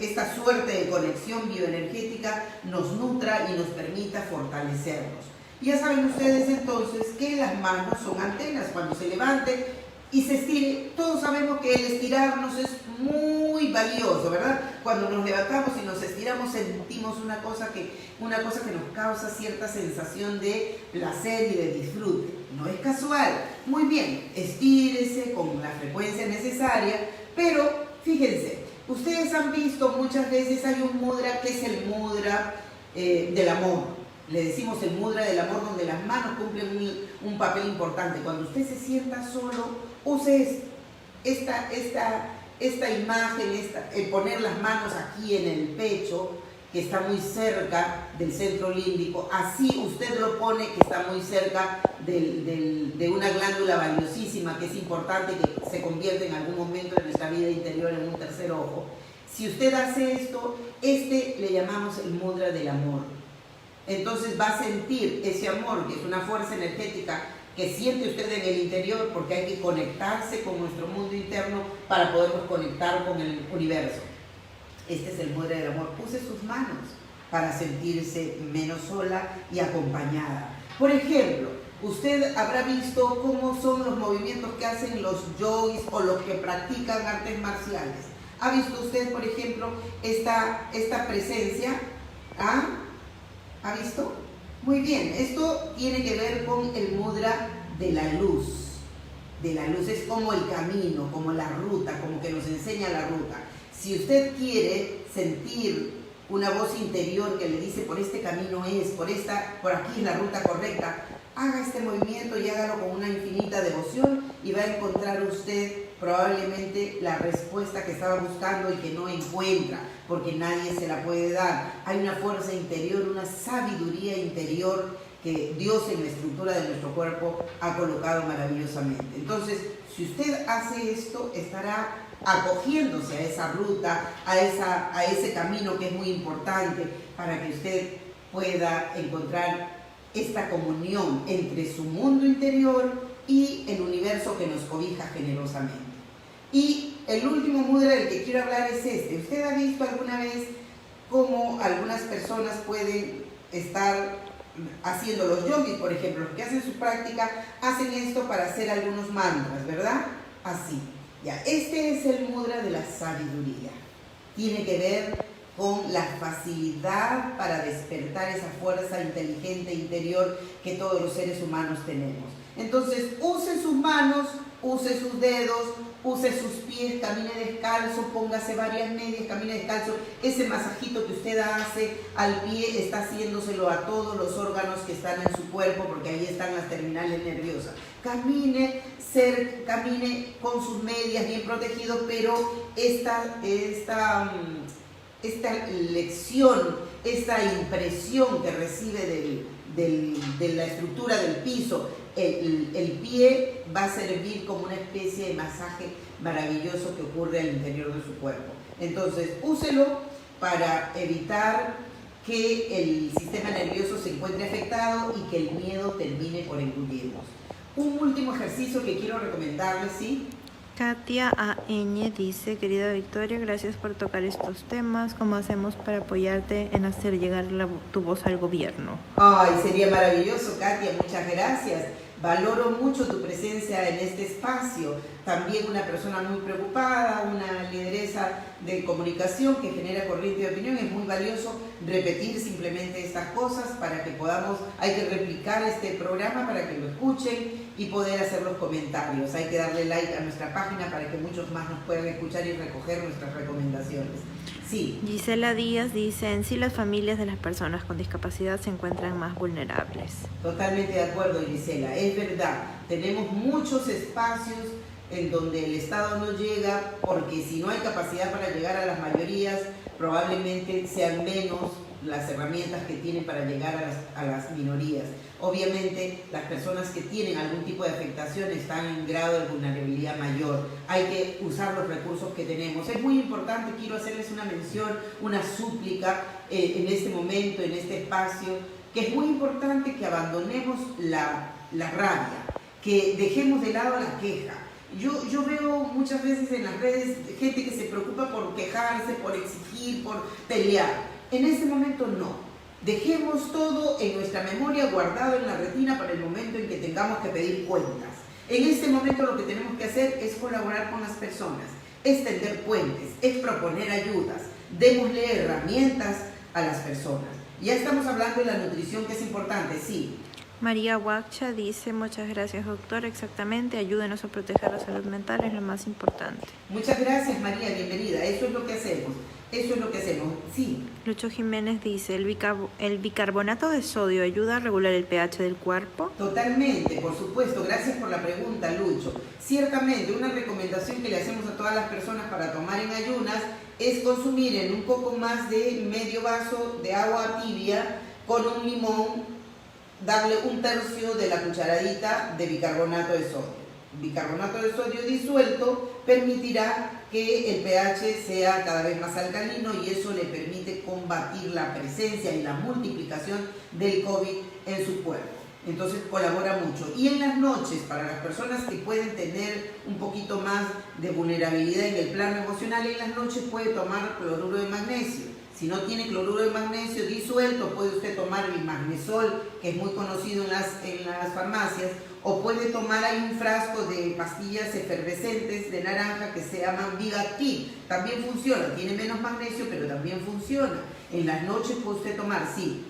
esta suerte de conexión bioenergética, nos nutra y nos permita fortalecernos. Ya saben ustedes entonces que las manos son antenas. Cuando se levante y se estire, todos sabemos que el estirarnos es muy valioso, ¿verdad? Cuando nos levantamos y nos estiramos sentimos una cosa que nos causa cierta sensación de placer y de disfrute. No es casual. Muy bien, estírese con la frecuencia necesaria, pero fíjense, ustedes han visto muchas veces hay un mudra que es el mudra del amor. Le decimos el mudra del amor, donde las manos cumplen un papel importante. Cuando usted se sienta solo, use esta imagen, poner las manos aquí en el pecho, que está muy cerca del centro límbico. Así usted lo pone, que está muy cerca de una glándula valiosísima, que es importante, que se convierte en algún momento de nuestra vida interior en un tercer ojo. Si usted hace esto, le llamamos el mudra del amor. Entonces va a sentir ese amor, que es una fuerza energética que siente usted en el interior, porque hay que conectarse con nuestro mundo interno para podernos conectar con el universo. Este es el mudra del amor. Use sus manos para sentirse menos sola y acompañada. Por ejemplo, usted habrá visto cómo son los movimientos que hacen los yogis o los que practican artes marciales. ¿Ha visto usted, por ejemplo, esta presencia? ¿Ah? ¿Ha visto? Muy bien, esto tiene que ver con el mudra de la luz. De la luz es como el camino, como la ruta, como que nos enseña la ruta. Si usted quiere sentir una voz interior que le dice por este camino es, por aquí es la ruta correcta, haga este movimiento y hágalo con una infinita devoción y va a encontrar usted probablemente la respuesta que estaba buscando y que no encuentra, porque nadie se la puede dar. Hay una fuerza interior, una sabiduría interior que Dios en la estructura de nuestro cuerpo ha colocado maravillosamente. Entonces, si usted hace esto, estará acogiéndose a esa ruta, a ese camino que es muy importante para que usted pueda encontrar esta comunión entre su mundo interior y el universo que nos cobija generosamente. Y el último mudra del que quiero hablar es este. ¿Usted ha visto alguna vez cómo algunas personas pueden estar haciendo los yogis, por ejemplo, los que hacen su práctica, hacen esto para hacer algunos mantras, ¿verdad? Así. Ya, este es el mudra de la sabiduría. Tiene que ver con la facilidad para despertar esa fuerza inteligente interior que todos los seres humanos tenemos. Entonces, use sus manos, use sus dedos, use sus pies, camine descalzo, póngase varias medias, camine descalzo. Ese masajito que usted hace al pie está haciéndoselo a todos los órganos que están en su cuerpo, porque ahí están las terminales nerviosas. Camine con sus medias bien protegido, pero esta lección, esta impresión que recibe de la estructura del piso, el pie va a servir como una especie de masaje maravilloso que ocurre al interior de su cuerpo. Entonces, úselo para evitar que el sistema nervioso se encuentre afectado y que el miedo termine por engullirnos. Un último ejercicio que quiero recomendarles, ¿sí? Katia A.Ñ. dice: querida Victoria, gracias por tocar estos temas. ¿Cómo hacemos para apoyarte en hacer llegar tu voz al gobierno? Ay, sería maravilloso, Katia, muchas gracias. Valoro mucho tu presencia en este espacio. También una persona muy preocupada, una lideresa de comunicación que genera corriente de opinión. Es muy valioso repetir simplemente estas cosas para que podamos, hay que replicar este programa para que lo escuchen y poder hacer los comentarios. Hay que darle like a nuestra página para que muchos más nos puedan escuchar y recoger nuestras recomendaciones. Sí. Gisela Díaz dice: en sí las familias de las personas con discapacidad se encuentran más vulnerables. Totalmente de acuerdo, Gisela. Es verdad, tenemos muchos espacios en donde el Estado no llega, porque si no hay capacidad para llegar a las mayorías, probablemente sean menos las herramientas que tienen para llegar a las minorías. Obviamente, las personas que tienen algún tipo de afectación están en un grado de vulnerabilidad mayor. Hay que usar los recursos que tenemos. Es muy importante, quiero hacerles una mención, una súplica en este momento, en este espacio, que es muy importante que abandonemos la rabia, que dejemos de lado la queja. Yo veo muchas veces en las redes gente que se preocupa por quejarse, por exigir, por pelear. En este momento no. Dejemos todo en nuestra memoria guardado en la retina para el momento en que tengamos que pedir cuentas. En este momento lo que tenemos que hacer es colaborar con las personas, es tender puentes, es proponer ayudas, démosle herramientas a las personas. Ya estamos hablando de la nutrición, que es importante, sí. María Huacha dice, muchas gracias doctor, exactamente, ayúdenos a proteger la salud mental, es lo más importante. Muchas gracias María, bienvenida, eso es lo que hacemos, sí. Lucho Jiménez dice, ¿el bicarbonato de sodio ayuda a regular el pH del cuerpo? Totalmente, por supuesto, gracias por la pregunta Lucho. Ciertamente, una recomendación que le hacemos a todas las personas para tomar en ayunas es consumir en un poco más de medio vaso de agua tibia con un limón, darle 1/3 de la cucharadita de bicarbonato de sodio. Bicarbonato de sodio disuelto permitirá que el pH sea cada vez más alcalino y eso le permite combatir la presencia y la multiplicación del COVID en su cuerpo. Entonces colabora mucho. Y en las noches, para las personas que pueden tener un poquito más de vulnerabilidad en el plano emocional, en las noches puede tomar cloruro de magnesio. Si no tiene cloruro de magnesio disuelto, puede usted tomar el magnesol, que es muy conocido en las farmacias, o puede tomar, hay un frasco de pastillas efervescentes de naranja que se llaman Vigactiv. También funciona, tiene menos magnesio, pero también funciona. En las noches puede usted tomar, sí.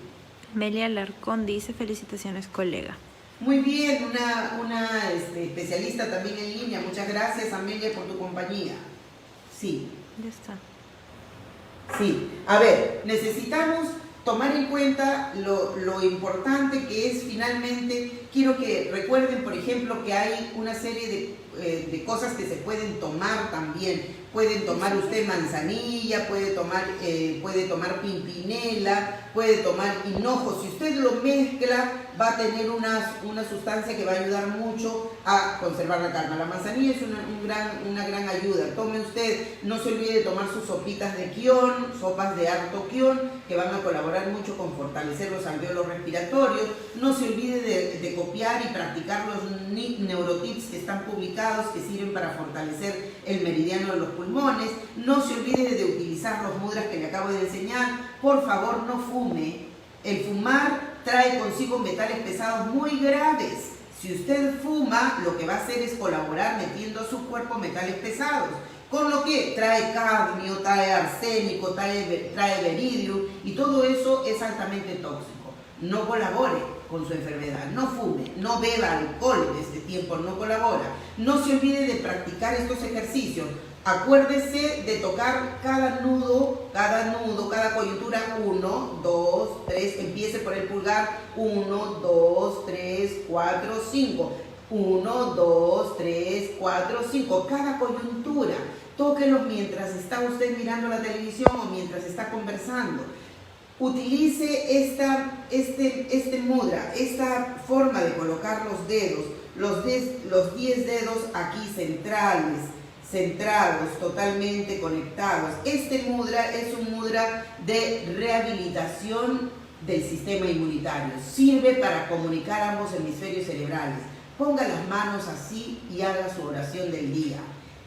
Melia Larcón dice, felicitaciones colega. Muy bien, una especialista también en línea. Muchas gracias Amelia por tu compañía. Sí. Ya está. Sí, a ver, necesitamos tomar en cuenta lo importante que es finalmente. Quiero que recuerden, por ejemplo, que hay una serie de cosas que se pueden tomar también. Pueden tomar usted manzanilla, puede tomar pimpinela, puede tomar hinojo. Si usted lo mezcla, va a tener una sustancia que va a ayudar mucho a conservar la calma. La manzanilla es una gran ayuda. Tome usted, no se olvide de tomar sus sopitas de quión, sopas de harto quión, que van a colaborar mucho con fortalecer los alvéolos respiratorios. No se olvide de copiar y practicar los neurotips que están publicados, que sirven para fortalecer el meridiano de los pulmones. No se olvide de utilizar los mudras que le acabo de enseñar. Por favor, no fume. El fumar trae consigo metales pesados muy graves. Si usted fuma, lo que va a hacer es colaborar metiendo a su cuerpo metales pesados, con lo que trae cadmio, trae arsénico, trae beridio, y todo eso es altamente tóxico. No colabore con su enfermedad, no fume, no beba alcohol en este tiempo, no colabora. No se olvide de practicar estos ejercicios. Acuérdese de tocar cada nudo, cada coyuntura, 1, 2, 3, empiece por el pulgar, 1, 2, 3, 4, 5, 1, 2, 3, 4, 5, cada coyuntura, tóquelo mientras está usted mirando la televisión o mientras está conversando. Utilice este mudra, esta forma de colocar los dedos, los 10 dedos aquí centrados, totalmente conectados. Este mudra es un mudra de rehabilitación del sistema inmunitario. Sirve para comunicar ambos hemisferios cerebrales. Ponga las manos así y haga su oración del día.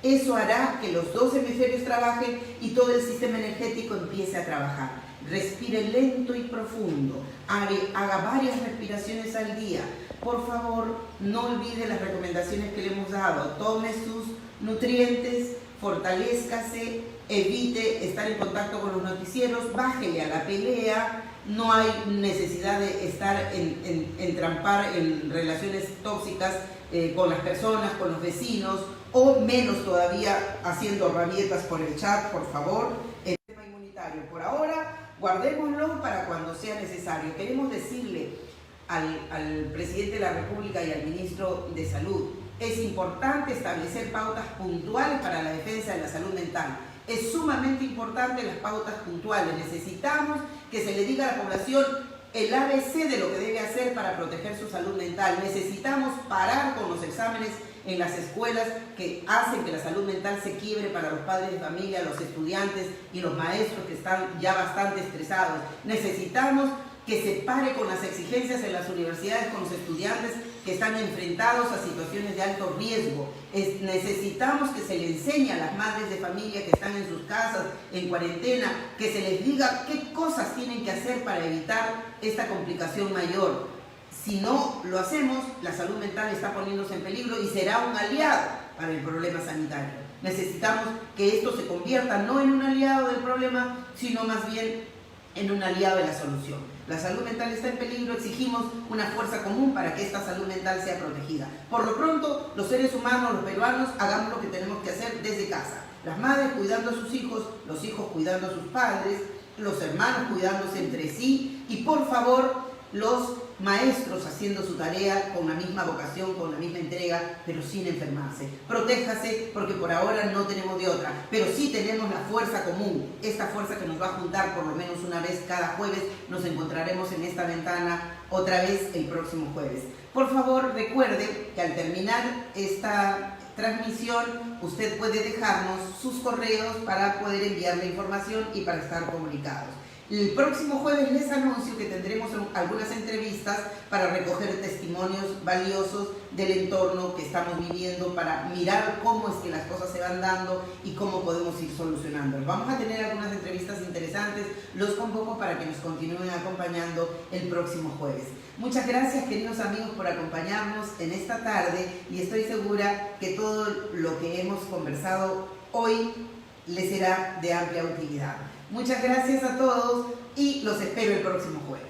Eso hará que los dos hemisferios trabajen y todo el sistema energético empiece a trabajar. Respire lento y profundo. Haga varias respiraciones al día. Por favor, no olvide las recomendaciones que le hemos dado. Tome sus nutrientes, fortalézcase, evite estar en contacto con los noticieros, bájele a la pelea. No hay necesidad de estar entrampar en relaciones tóxicas con las personas, con los vecinos, o menos todavía haciendo rabietas por el chat, por favor. El sistema inmunitario, por ahora, guardémoslo para cuando sea necesario. Queremos decirle al presidente de la República y al ministro de Salud: es importante establecer pautas puntuales para la defensa de la salud mental. Es sumamente importante las pautas puntuales. Necesitamos que se le diga a la población el ABC de lo que debe hacer para proteger su salud mental. Necesitamos parar con los exámenes en las escuelas que hacen que la salud mental se quiebre para los padres de familia, los estudiantes y los maestros que están ya bastante estresados. Necesitamos que se pare con las exigencias en las universidades con los estudiantes que están enfrentados a situaciones de alto riesgo. Necesitamos que se le enseñe a las madres de familia que están en sus casas, en cuarentena, que se les diga qué cosas tienen que hacer para evitar esta complicación mayor. Si no lo hacemos, la salud mental está poniéndose en peligro y será un aliado para el problema sanitario. Necesitamos que esto se convierta no en un aliado del problema, sino más bien en un aliado de la solución. La salud mental está en peligro, exigimos una fuerza común para que esta salud mental sea protegida. Por lo pronto, los seres humanos, los peruanos, hagamos lo que tenemos que hacer desde casa. Las madres cuidando a sus hijos, los hijos cuidando a sus padres, los hermanos cuidándose entre sí y por favor los maestros haciendo su tarea con la misma vocación, con la misma entrega, pero sin enfermarse. Protéjase porque por ahora no tenemos de otra, pero sí tenemos la fuerza común, esta fuerza que nos va a juntar por lo menos una vez cada jueves. Nos encontraremos en esta ventana otra vez el próximo jueves. Por favor, recuerde que al terminar esta transmisión usted puede dejarnos sus correos para poder enviar la información y para estar comunicados. El próximo jueves les anuncio que tendremos algunas entrevistas para recoger testimonios valiosos del entorno que estamos viviendo, para mirar cómo es que las cosas se van dando y cómo podemos ir solucionando. Vamos a tener algunas entrevistas interesantes, los convoco para que nos continúen acompañando el próximo jueves. Muchas gracias, queridos amigos, por acompañarnos en esta tarde y estoy segura que todo lo que hemos conversado hoy les será de amplia utilidad. Muchas gracias a todos y los espero el próximo jueves.